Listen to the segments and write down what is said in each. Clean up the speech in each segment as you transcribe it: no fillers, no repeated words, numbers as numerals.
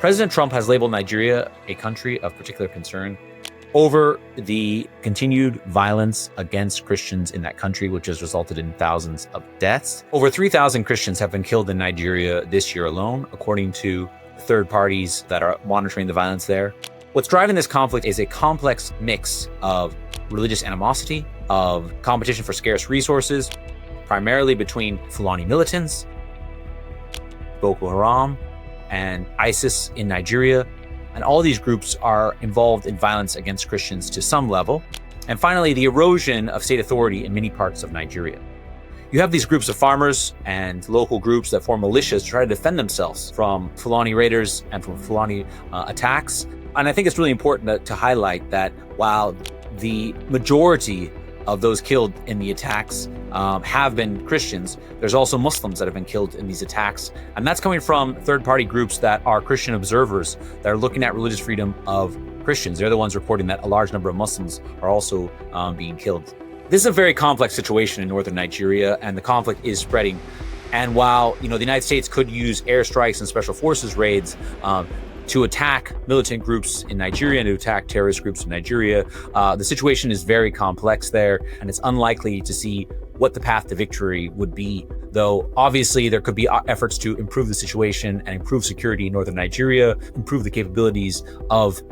President Trump has labeled Nigeria a country of particular concern over the continued violence against Christians in that country, which has resulted in thousands of deaths. Over 3,000 Christians have been killed in Nigeria this year alone, according to third parties that are monitoring the violence there. What's driving this conflict is a complex mix of religious animosity, of competition for scarce resources, primarily between Fulani militants, Boko Haram, and ISIS in Nigeria. And all these groups are involved in violence against Christians to some level. And finally, the erosion of state authority in many parts of Nigeria. You have these groups of farmers and local groups that form militias to try to defend themselves from Fulani raiders and from Fulani attacks. And I think it's really important to highlight that while the majority of those killed in the attacks have been Christians, there's also Muslims that have been killed in these attacks. And that's coming from third-party groups that are Christian observers that are looking at religious freedom of Christians. They're the ones reporting that a large number of Muslims are also being killed. This is a very complex situation in northern Nigeria, and the conflict is spreading. And while the United States could use airstrikes and special forces raids to attack militant groups in Nigeria and to attack terrorist groups in Nigeria, the situation is very complex there, and it's unlikely to see what the path to victory would be. Though obviously there could be efforts to improve the situation and improve security in northern Nigeria, improve the capabilities of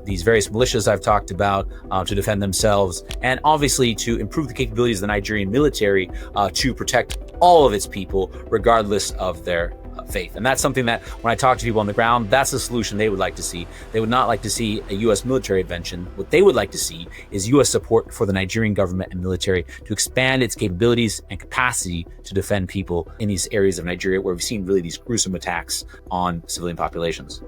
these various militias I've talked about to defend themselves, and obviously to improve the capabilities of the Nigerian military to protect all of its people, regardless of their faith. And that's something that when I talk to people on the ground, that's the solution they would like to see. They would not like to see a U.S. military intervention. What they would like to see is U.S. support for the Nigerian government and military to expand its capabilities and capacity to defend people in these areas of Nigeria where we've seen really these gruesome attacks on civilian populations.